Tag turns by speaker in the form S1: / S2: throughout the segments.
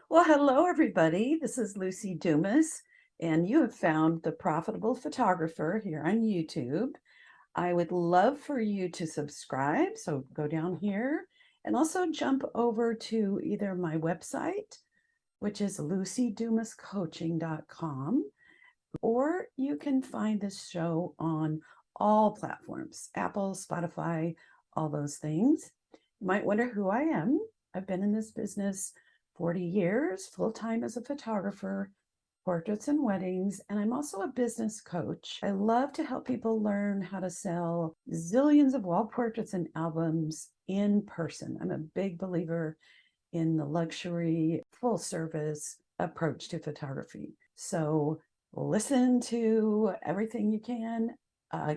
S1: Well, hello, everybody. This is Luci Dumas, and you have found the Profitable Photographer here on YouTube. I would love for you to subscribe, so go down here and also jump over to either my website, which is lucidumascoaching.com, or you can find this show on all platforms, Apple, Spotify, all those things. You might wonder who I am. I've been in this business 40 years, full time as a photographer, portraits and weddings, and I'm also a business coach. I love to help people learn how to sell zillions of wall portraits and albums in person. I'm a big believer in the luxury, full service approach to photography. So listen to everything you can.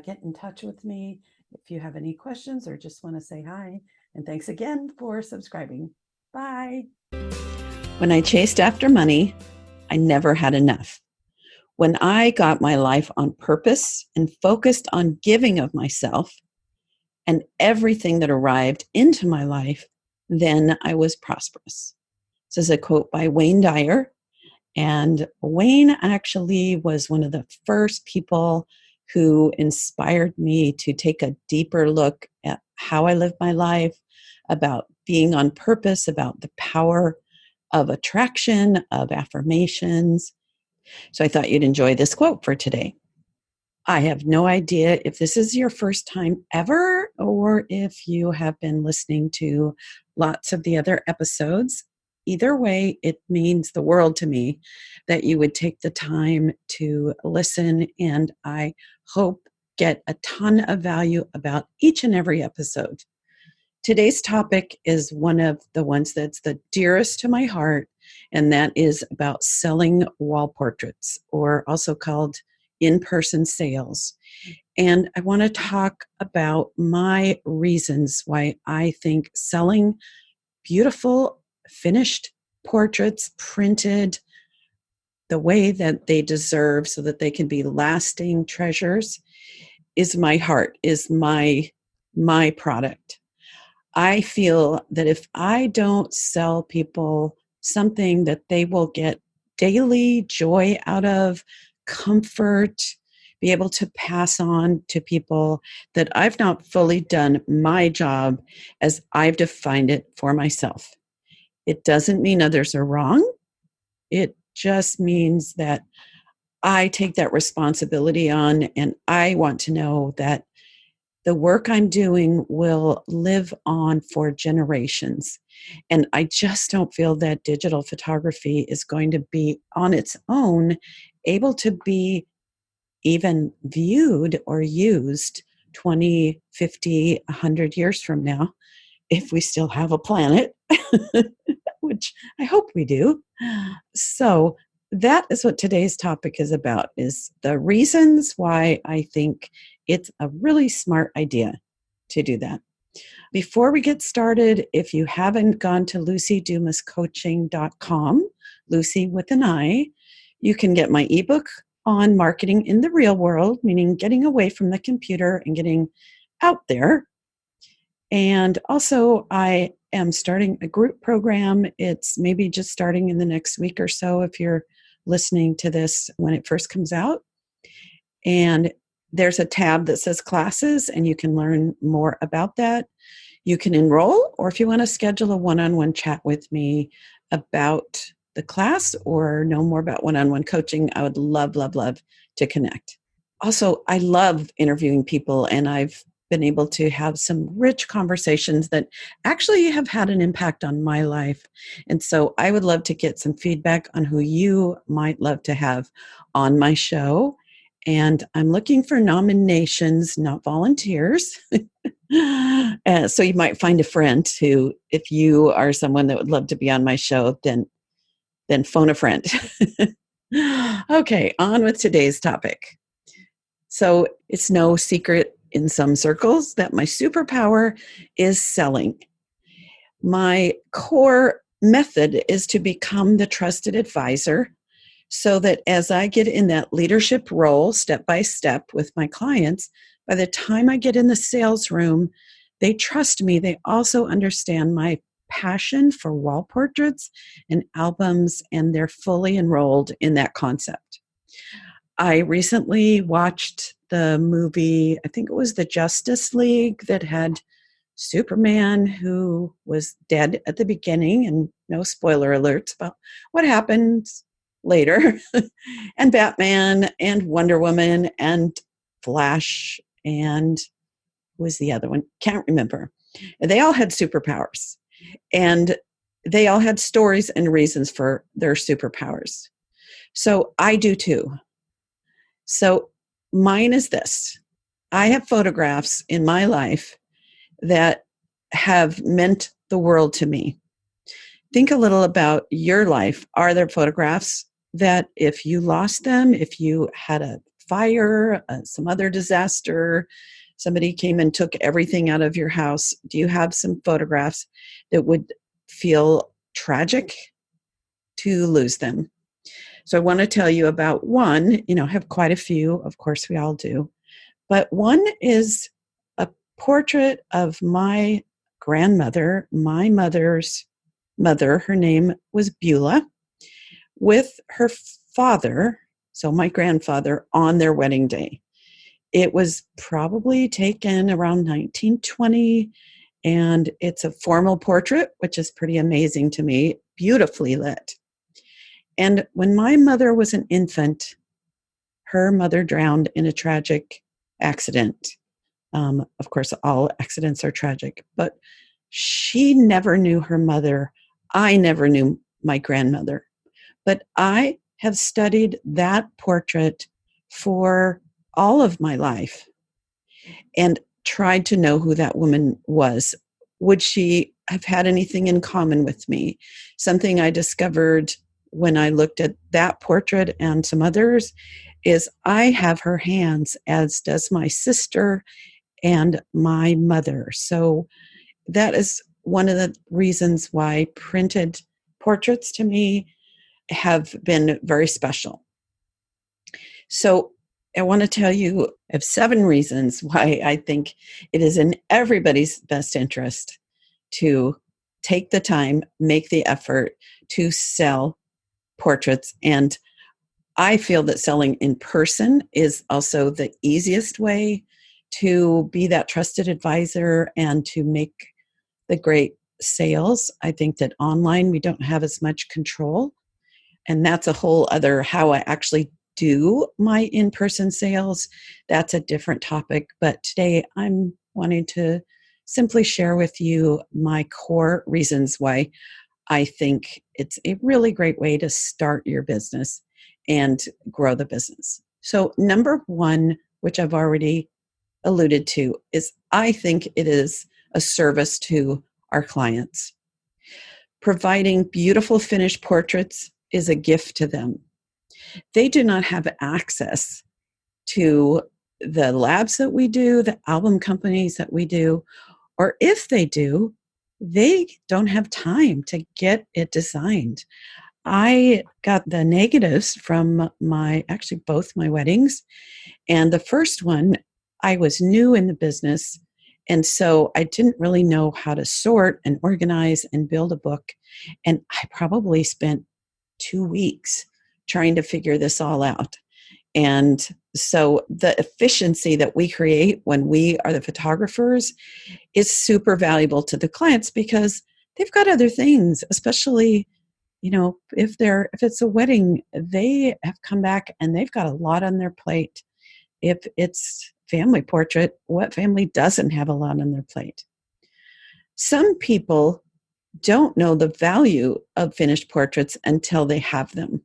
S1: Get in touch with me if you have any questions or just want to say hi. And thanks again for subscribing. Bye. When I chased after money, I never had enough. When I got my life on purpose and focused on giving of myself and everything that arrived into my life, then I was prosperous. This is a quote by Wayne Dyer. And Wayne actually was one of the first people who inspired me to take a deeper look at how I live my life, about being on purpose, about the power of attraction, of affirmations. So I thought you'd enjoy this quote for today. I have no idea if this is your first time ever or if you have been listening to lots of the other episodes. Either way, it means the world to me that you would take the time to listen, and I hope get a ton of value about each and every episode. Today's topic is one of the ones that's the dearest to my heart, and that is about selling wall portraits, or also called in-person sales. And I want to talk about my reasons why I think selling beautiful finished portraits printed the way that they deserve so that they can be lasting treasures is my heart, is my product. I feel that if I don't sell people something that they will get daily joy out of, comfort, be able to pass on to people, that I've not fully done my job as I've defined it for myself. It doesn't mean others are wrong. It just means that I take that responsibility on, and I want to know that the work I'm doing will live on for generations. And I just don't feel that digital photography is going to be on its own able to be even viewed or used 20, 50, 100 years from now, if we still have a planet, which I hope we do. So that is what today's topic is about, is the reasons why I think it's a really smart idea to do that. Before we get started, if you haven't gone to lucidumascoaching.com, Lucy with an I, you can get my ebook on marketing in the real world, meaning getting away from the computer and getting out there. And also, I am starting a group program. It's maybe just starting in the next week or so if you're listening to this when it first comes out. And there's a tab that says classes, and you can learn more about that. You can enroll, or if you want to schedule a one-on-one chat with me about the class or know more about one-on-one coaching, I would love, love, love to connect. Also, I love interviewing people, and I've been able to have some rich conversations that actually have had an impact on my life. And so I would love to get some feedback on who you might love to have on my show. And I'm looking for nominations, not volunteers. So you might find a friend who, if you are someone that would love to be on my show, then phone a friend. Okay, on with today's topic. So it's no secret in some circles that my superpower is selling. My core method is to become the trusted advisor, so that as I get in that leadership role step by step with my clients, by the time I get in the sales room, they trust me. They also understand my passion for wall portraits and albums, and they're fully enrolled in that concept. I recently watched the movie, I think it was the Justice League, that had Superman, who was dead at the beginning, and no spoiler alerts about what happens later, and Batman and Wonder Woman and Flash, and who was the other one? Can't remember. They all had superpowers, and they all had stories and reasons for their superpowers. So I do too. So mine is this. I have photographs in my life that have meant the world to me. Think a little about your life. Are there photographs that if you lost them, if you had a fire, some other disaster, somebody came and took everything out of your house, do you have some photographs that would feel tragic to lose them? So I want to tell you about one. I have quite a few. Of course, we all do. But one is a portrait of my grandmother, my mother's mother. Her name was Beulah, with her father, so my grandfather, on their wedding day. It was probably taken around 1920, and it's a formal portrait, which is pretty amazing to me, beautifully lit. And when my mother was an infant, her mother drowned in a tragic accident. Of course, all accidents are tragic, but she never knew her mother. I never knew my grandmother. But I have studied that portrait for all of my life and tried to know who that woman was. Would she have had anything in common with me? Something I discovered when I looked at that portrait and some others is I have her hands, as does my sister and my mother. So that is one of the reasons why printed portraits to me have been very special. So I want to tell you of 7 reasons why I think it is in everybody's best interest to take the time, make the effort to sell portraits. And I feel that selling in person is also the easiest way to be that trusted advisor and to make the great sales. I think that online we don't have as much control. And that's a whole other how I actually do my in-person sales. That's a different topic. But today I'm wanting to simply share with you my core reasons why I think it's a really great way to start your business and grow the business. So number 1, which I've already alluded to, is I think it is a service to our clients. Providing beautiful finished portraits is a gift to them. They do not have access to the labs that we do, the album companies that we do, or if they do, they don't have time to get it designed. I got the negatives from both my weddings. And the first one, I was new in the business. And so I didn't really know how to sort and organize and build a book. And I probably spent 2 weeks trying to figure this all out. And so the efficiency that we create when we are the photographers is super valuable to the clients because they've got other things, especially, if it's a wedding, they have come back and they've got a lot on their plate. If it's family portrait, what family doesn't have a lot on their plate? Some people don't know the value of finished portraits until they have them.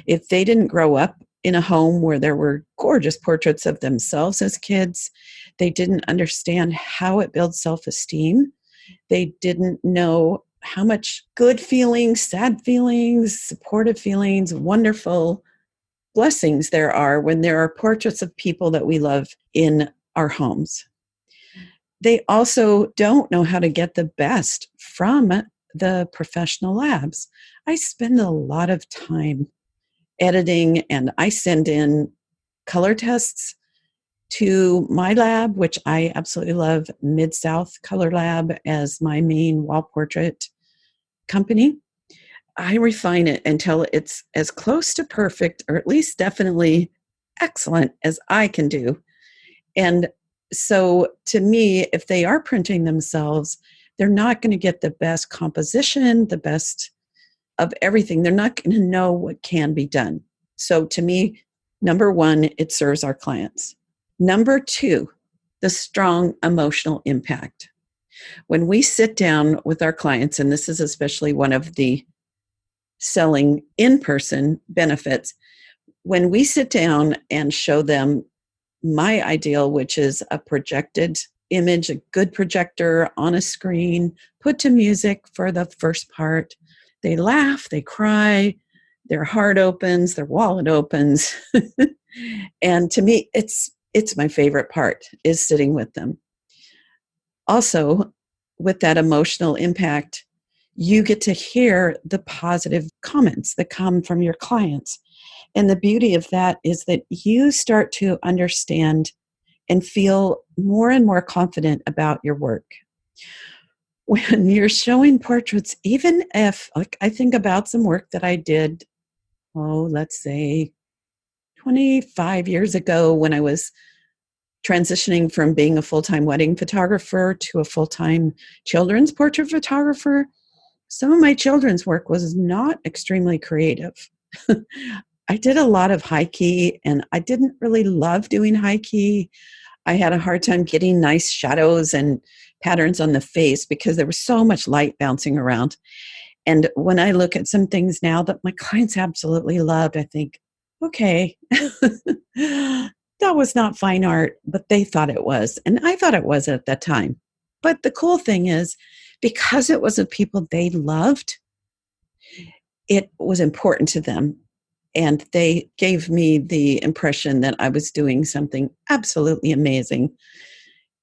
S1: If they didn't grow up in a home where there were gorgeous portraits of themselves as kids, they didn't understand how it builds self-esteem. They didn't know how much good feelings, sad feelings, supportive feelings, wonderful blessings there are when there are portraits of people that we love in our homes. They also don't know how to get the best from the professional labs. I spend a lot of time editing and I send in color tests to my lab, which I absolutely love, Mid-South Color Lab as my main wall portrait company. I refine it until it's as close to perfect, or at least definitely excellent as I can do. And so to me, if they are printing themselves, they're not going to get the best composition, the best of everything. They're not going to know what can be done. So to me, number one, it serves our clients. Number two, the strong emotional impact. When we sit down with our clients, and this is especially one of the selling in-person benefits, when we sit down and show them my ideal, which is a projected image, a good projector on a screen, put to music for the first part, they laugh, they cry, their heart opens, their wallet opens. And to me, it's my favorite part, is sitting with them. Also, with that emotional impact, you get to hear the positive comments that come from your clients. And the beauty of that is that you start to understand and feel more and more confident about your work. When you're showing portraits, even if, like, I think about some work that I did, let's say 25 years ago, when I was transitioning from being a full-time wedding photographer to a full-time children's portrait photographer. Some of my children's work was not extremely creative. I did a lot of high key, and I didn't really love doing high key. I had a hard time getting nice shadows and patterns on the face because there was so much light bouncing around. And when I look at some things now that my clients absolutely loved, I think, okay, that was not fine art, but they thought it was. And I thought it was at that time. But the cool thing is, because it was of people they loved, it was important to them. And they gave me the impression that I was doing something absolutely amazing.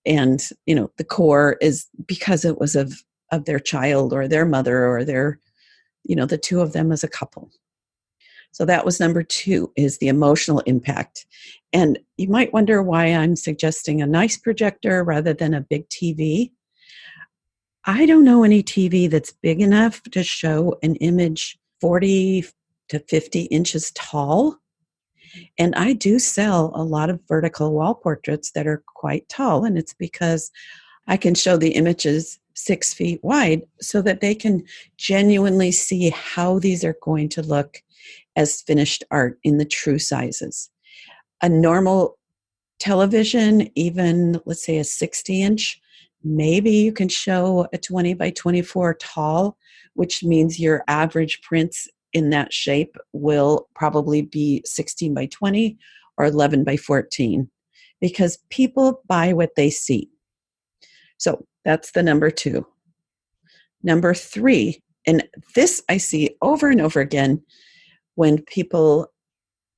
S1: And, the core is because it was of their child or their mother or their, the two of them as a couple. So that was number two, is the emotional impact. And you might wonder why I'm suggesting a nice projector rather than a big TV. I don't know any TV that's big enough to show an image 40 to 50 inches tall. And I do sell a lot of vertical wall portraits that are quite tall. And it's because I can show the images 6 feet wide so that they can genuinely see how these are going to look as finished art in the true sizes. A normal television, even let's say a 60-inch, maybe you can show a 20 by 24 tall, which means your average prints in that shape will probably be 16 by 20 or 11 by 14, because people buy what they see. So that's the number two. Number three, and this I see over and over again when people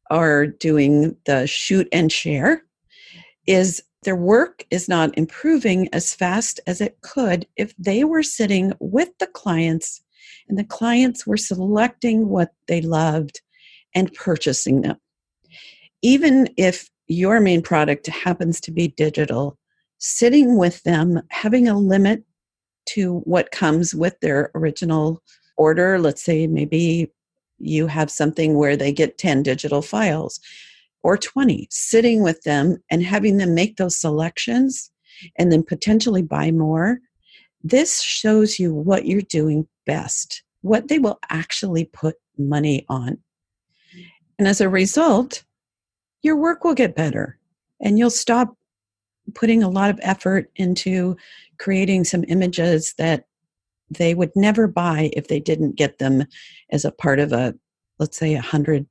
S1: are doing the shoot and share, is their work is not improving as fast as it could if they were sitting with the clients and the clients were selecting what they loved and purchasing them. Even if your main product happens to be digital, sitting with them, having a limit to what comes with their original order. Let's say maybe you have something where they get 10 digital files or 20, sitting with them and having them make those selections and then potentially buy more. This shows you what you're doing best, what they will actually put money on. And as a result, your work will get better and you'll stop putting a lot of effort into creating some images that they would never buy if they didn't get them as a part of a, let's say, 100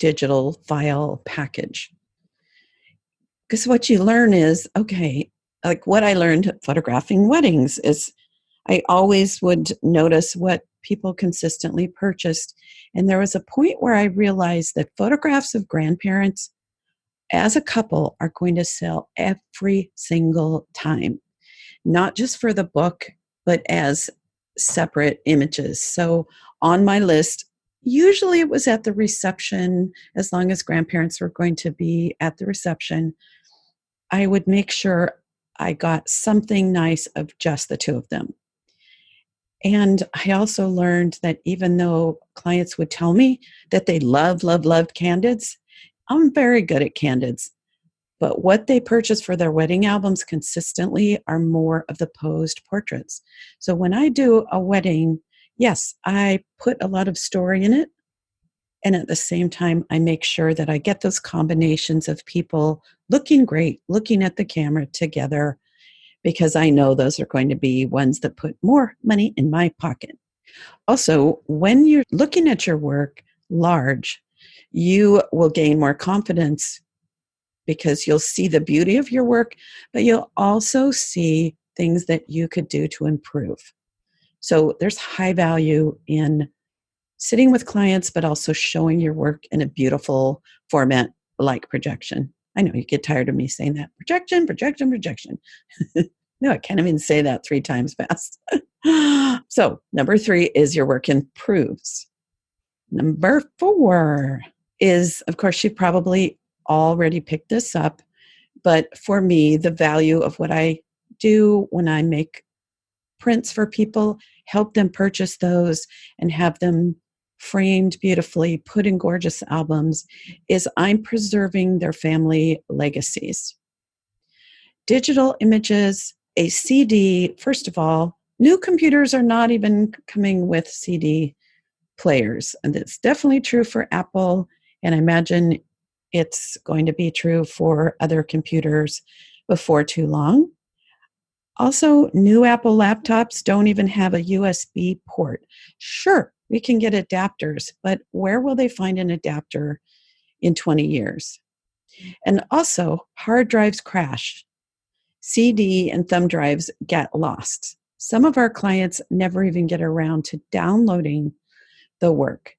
S1: digital file package. Because what you learn is, okay, like what I learned photographing weddings is I always would notice what people consistently purchased. And there was a point where I realized that photographs of grandparents as a couple are going to sell every single time, not just for the book, but as separate images. So on my list, usually it was at the reception, as long as grandparents were going to be at the reception. I would make sure I got something nice of just the two of them. And I also learned that even though clients would tell me that they loved candids, I'm very good at candids. But what they purchase for their wedding albums consistently are more of the posed portraits. So when I do a wedding, yes, I put a lot of story in it. And at the same time, I make sure that I get those combinations of people looking great, looking at the camera together, because I know those are going to be ones that put more money in my pocket. Also, when you're looking at your work large, you will gain more confidence because you'll see the beauty of your work, but you'll also see things that you could do to improve. So there's high value in sitting with clients, but also showing your work in a beautiful format like projection. I know you get tired of me saying that. Projection, projection, projection. No, I can't even say that 3 times fast. So number 3 is your work improves. Number 4 is, of course, you probably already picked this up, but for me, the value of what I do when I make prints for people, help them purchase those and have them framed beautifully, put in gorgeous albums, is I'm preserving their family legacies. Digital images, a CD, first of all, new computers are not even coming with CD players. And it's definitely true for Apple. And I imagine it's going to be true for other computers before too long. Also, new Apple laptops don't even have a USB port. Sure, we can get adapters, but where will they find an adapter in 20 years? And also, hard drives crash. CD and thumb drives get lost. Some of our clients never even get around to downloading the work.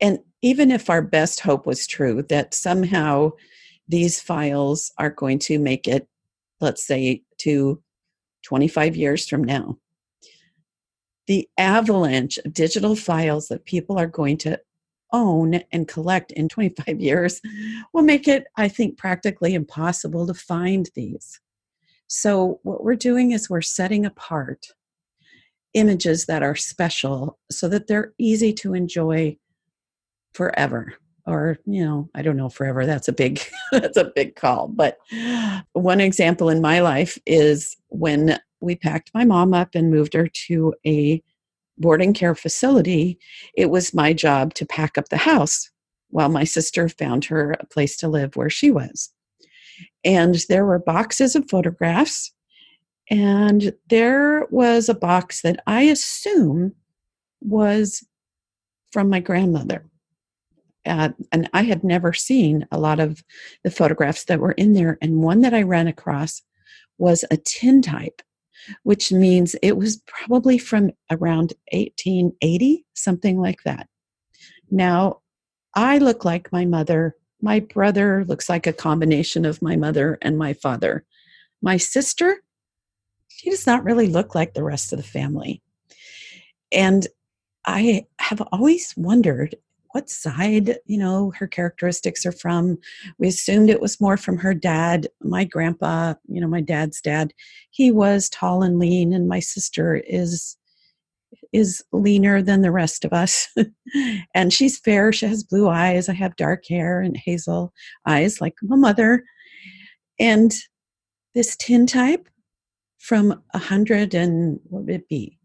S1: And even if our best hope was true, that somehow these files are going to make it, let's say, to 25 years from now, the avalanche of digital files that people are going to own and collect in 25 years will make it, I think, practically impossible to find these. So what we're doing is we're setting apart images that are special so that they're easy to enjoy forever. Or, I don't know, forever. That's a big that's a big call. But one example in my life is when we packed my mom up and moved her to a boarding care facility, it was my job to pack up the house while my sister found her a place to live where she was. And there were boxes of photographs, and there was a box that I assume was from my grandmother. And I had never seen a lot of the photographs that were in there. And one that I ran across was a tintype, which means it was probably from around 1880, something like that. Now, I look like my mother. My brother looks like a combination of my mother and my father. My sister, she does not really look like the rest of the family. And I have always wondered what side, her characteristics are from. We assumed it was more from her dad. My grandpa, my dad's dad, he was tall and lean, and my sister is leaner than the rest of us. And she's fair. She has blue eyes. I have dark hair and hazel eyes like my mother. And this tintype from 100 and what would it be?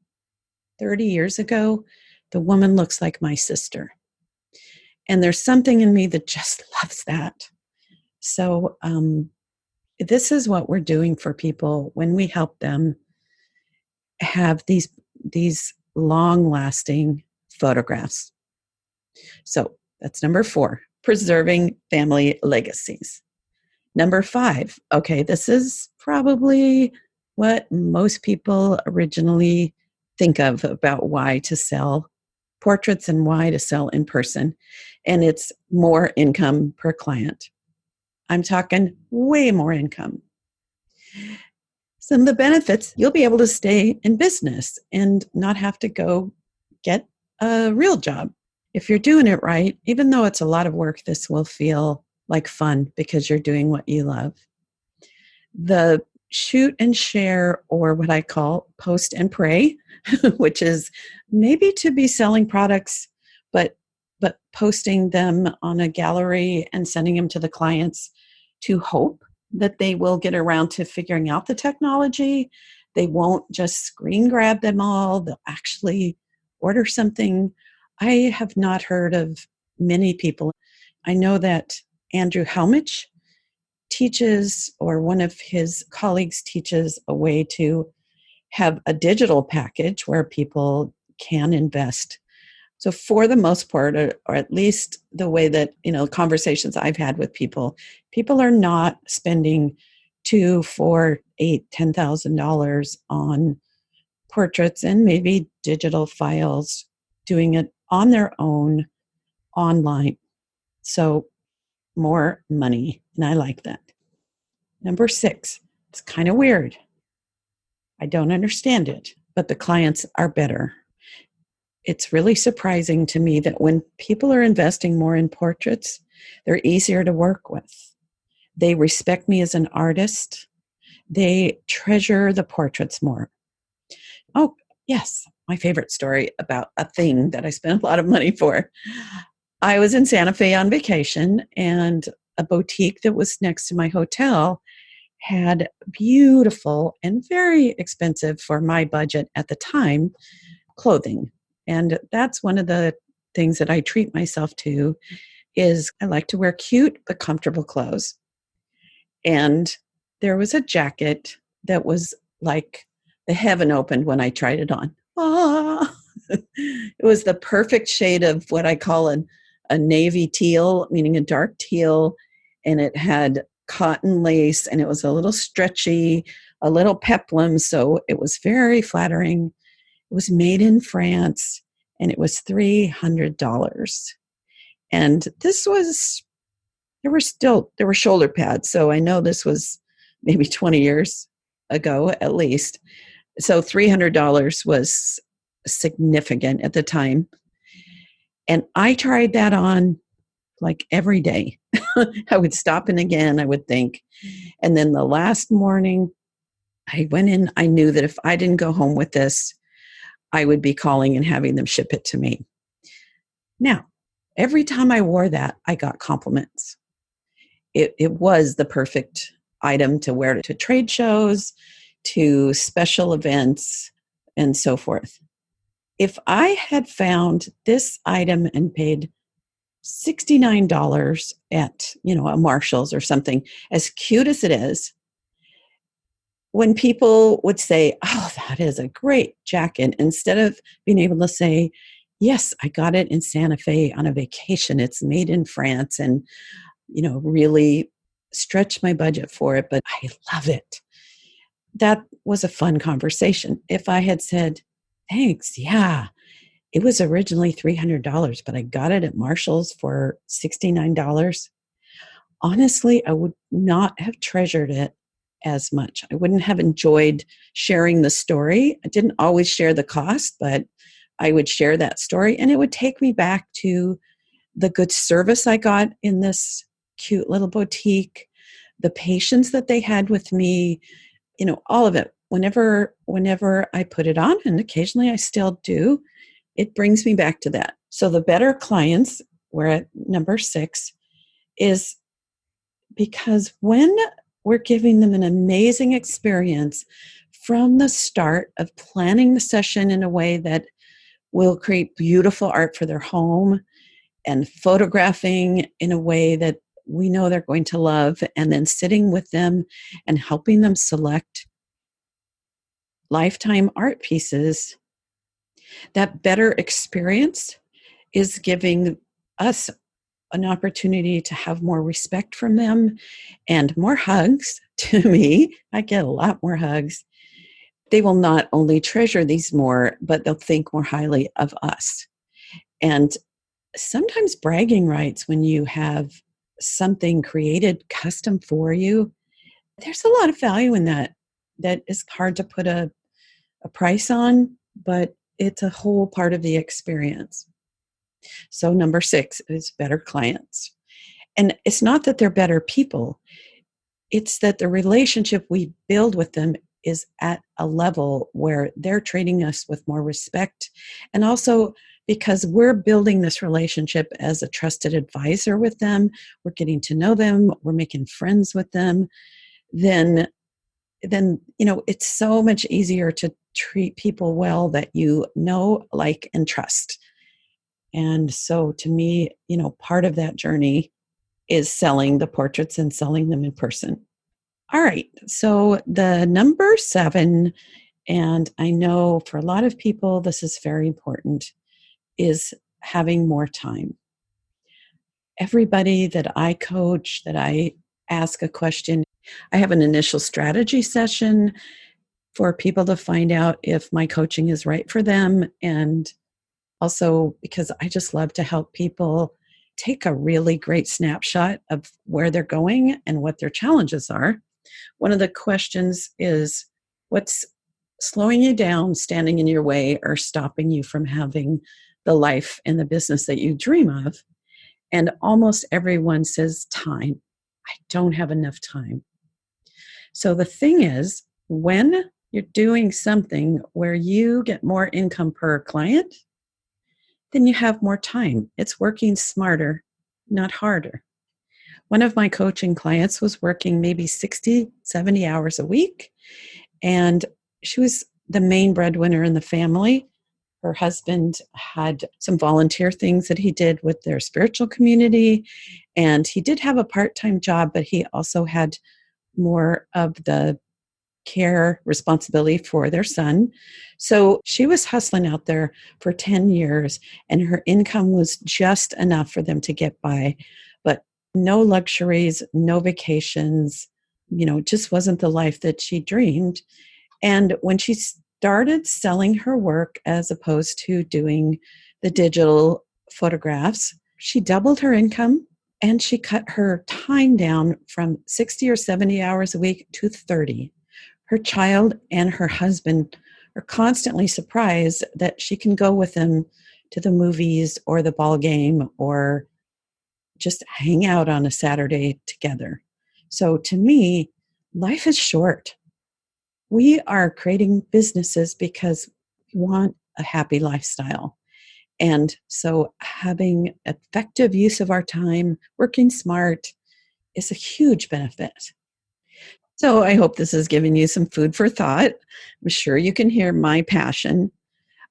S1: 30 years ago, the woman looks like my sister. And there's something in me that just loves that. So this is what we're doing for people when we help them have these long-lasting photographs. So that's number 4, preserving family legacies. Number 5, okay, this is probably what most people originally think of about why to sell portraits and why to sell in person. And it's more income per client. I'm talking way more income. Some of the benefits, you'll be able to stay in business and not have to go get a real job. If you're doing it right, even though it's a lot of work, this will feel like fun because you're doing what you love. The shoot and share, or what I call post and pray, which is maybe to be selling products, but posting them on a gallery and sending them to the clients to hope that they will get around to figuring out the technology. They won't just screen grab them all. They'll actually order something. I have not heard of many people. I know that Andrew Helmich teaches, or one of his colleagues teaches, a way to have a digital package where people can invest. So for the most part, or at least the way that, conversations I've had with people are not spending two, four, eight, $10,000 on portraits and maybe digital files, doing it on their own online. So more money, and I like that. Number 6, it's kind of weird. I don't understand it, but the clients are better. It's really surprising to me that when people are investing more in portraits, they're easier to work with. They respect me as an artist. They treasure the portraits more. Oh, yes, my favorite story about a thing that I spent a lot of money for. I was in Santa Fe on vacation, and a boutique that was next to my hotel had beautiful and very expensive for my budget at the time clothing. And that's one of the things that I treat myself to is I like to wear cute but comfortable clothes. And there was a jacket that was like the heaven opened when I tried it on. Ah! It was the perfect shade of what I call a navy teal, meaning a dark teal, and it had cotton lace, and it was a little stretchy, a little peplum, so it was very flattering. It was made in France, and it was $300. And this was, there were shoulder pads, so I know this was maybe 20 years ago at least. So $300 was significant at the time. And I tried that on like every day. I would stop in again, I would think. And then the last morning, I went in, I knew that if I didn't go home with this, I would be calling and having them ship it to me. Now, every time I wore that, I got compliments. It was the perfect item to wear to trade shows, to special events, and so forth. If I had found this item and paid $69 at, a Marshall's or something, as cute as it is, when people would say, "Oh, that is a great jacket," instead of being able to say, "Yes, I got it in Santa Fe on a vacation. It's made in France," and, really stretch my budget for it, but I love it. That was a fun conversation. If I had said, "Thanks, yeah, it was originally $300, but I got it at Marshall's for $69. Honestly, I would not have treasured it as much. I wouldn't have enjoyed sharing the story. I didn't always share the cost, but I would share that story, and it would take me back to the good service I got in this cute little boutique, the patience that they had with me, all of it. Whenever I put it on, and occasionally I still do, it brings me back to that. So the better clients, we're at number 6, is because when we're giving them an amazing experience from the start of planning the session in a way that will create beautiful art for their home, and photographing in a way that we know they're going to love, and then sitting with them and helping them select lifetime art pieces, that better experience is giving us an opportunity to have more respect from them and more hugs. To me, I get a lot more hugs. They will not only treasure these more, but they'll think more highly of us. And sometimes bragging rights, when you have something created custom for you, there's a lot of value in that. That is hard to put a price on, but it's a whole part of the experience. So number 6 is better clients. And it's not that they're better people. It's that the relationship we build with them is at a level where they're treating us with more respect. And also because we're building this relationship as a trusted advisor with them, we're getting to know them, we're making friends with them, then it's so much easier to treat people well that you know, like, and trust. And so to me, part of that journey is selling the portraits and selling them in person. All right. So the number 7, and I know for a lot of people this is very important, is having more time. Everybody that I coach, that I ask a question, I have an initial strategy session for people to find out if my coaching is right for them. And also because I just love to help people take a really great snapshot of where they're going and what their challenges are. One of the questions is, what's slowing you down, standing in your way, or stopping you from having the life and the business that you dream of? And almost everyone says time. I don't have enough time. So the thing is, when you're doing something where you get more income per client, then you have more time. It's working smarter, not harder. One of my coaching clients was working maybe 60, 70 hours a week, and she was the main breadwinner in the family. Her husband had some volunteer things that he did with their spiritual community, and he did have a part-time job, but he also had more of the care responsibility for their son. So she was hustling out there for 10 years, and her income was just enough for them to get by, but no luxuries, no vacations, it just wasn't the life that she dreamed. And when she started selling her work as opposed to doing the digital photographs, she doubled her income and she cut her time down from 60 or 70 hours a week to 30. Her child and her husband are constantly surprised that she can go with them to the movies or the ball game or just hang out on a Saturday together. So to me, life is short. We are creating businesses because we want a happy lifestyle. And so having effective use of our time, working smart, is a huge benefit. So I hope this has given you some food for thought. I'm sure you can hear my passion.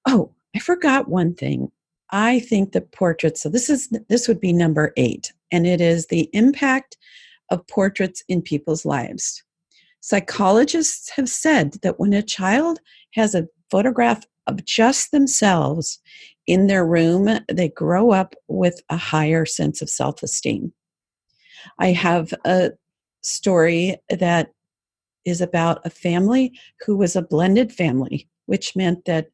S1: Oh, I forgot one thing. I think that portraits, so this would be number 8, and it is the impact of portraits in people's lives. Psychologists have said that when a child has a photograph of just themselves in their room, they grow up with a higher sense of self-esteem. I have a story that is about a family who was a blended family, which meant that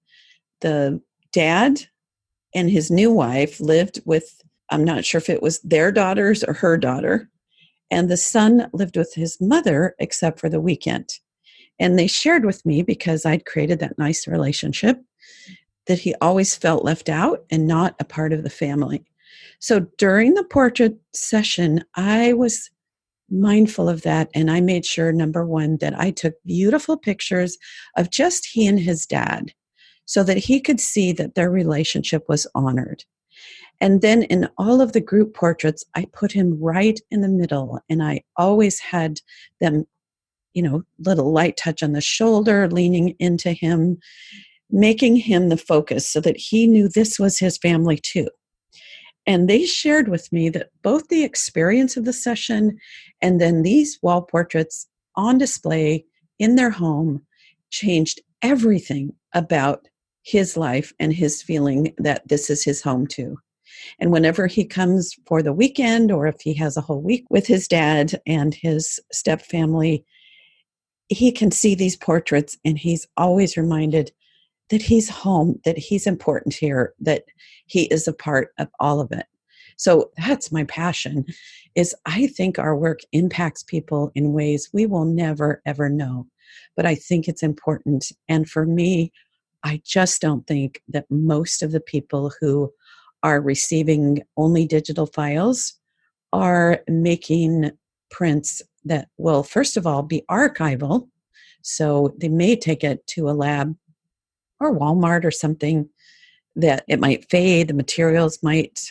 S1: the dad and his new wife lived with, I'm not sure if it was their daughters or her daughter, and the son lived with his mother except for the weekend. And they shared with me, because I'd created that nice relationship, that he always felt left out and not a part of the family. So during the portrait session, I was mindful of that. And I made sure, number 1, that I took beautiful pictures of just he and his dad so that he could see that their relationship was honored. And then in all of the group portraits, I put him right in the middle. And I always had them, little light touch on the shoulder, leaning into him, making him the focus so that he knew this was his family too. And they shared with me that both the experience of the session and then these wall portraits on display in their home changed everything about his life and his feeling that this is his home too. And whenever he comes for the weekend, or if he has a whole week with his dad and his step family, he can see these portraits and he's always reminded that he's home, that he's important here, that he is a part of all of it. So that's my passion, is I think our work impacts people in ways we will never, ever know. But I think it's important. And for me, I just don't think that most of the people who are receiving only digital files are making prints that will, first of all, be archival. So they may take it to a lab or Walmart or something that it might fade, the materials might,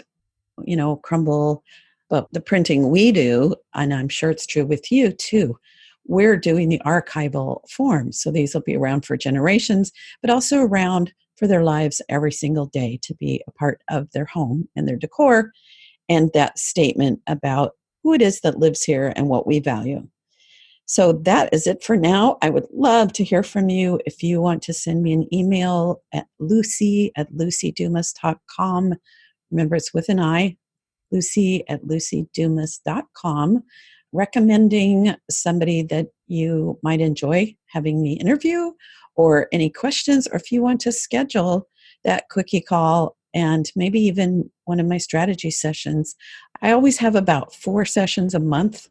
S1: crumble. But the printing we do, and I'm sure it's true with you too, we're doing the archival form. So these will be around for generations, but also around for their lives every single day to be a part of their home and their decor, and that statement about who it is that lives here and what we value. So that is it for now. I would love to hear from you. If you want to send me an email at luci@lucidumas.com. Remember, it's with an I, luci@lucidumas.com, recommending somebody that you might enjoy having me interview, or any questions, or if you want to schedule that quickie call and maybe even one of my strategy sessions. I always have about 4 sessions a month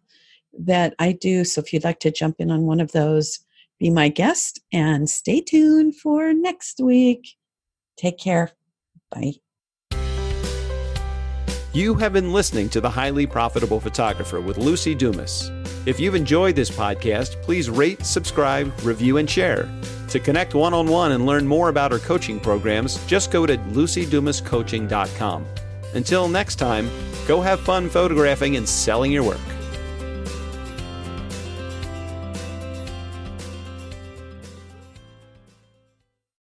S1: that I do. So if you'd like to jump in on one of those, be my guest, and stay tuned for next week. Take care. Bye.
S2: You have been listening to The Highly Profitable Photographer with Luci Dumas. If you've enjoyed this podcast, please rate, subscribe, review, and share. To connect one-on-one and learn more about our coaching programs, just go to lucidumascoaching.com. Until next time, go have fun photographing and selling your work.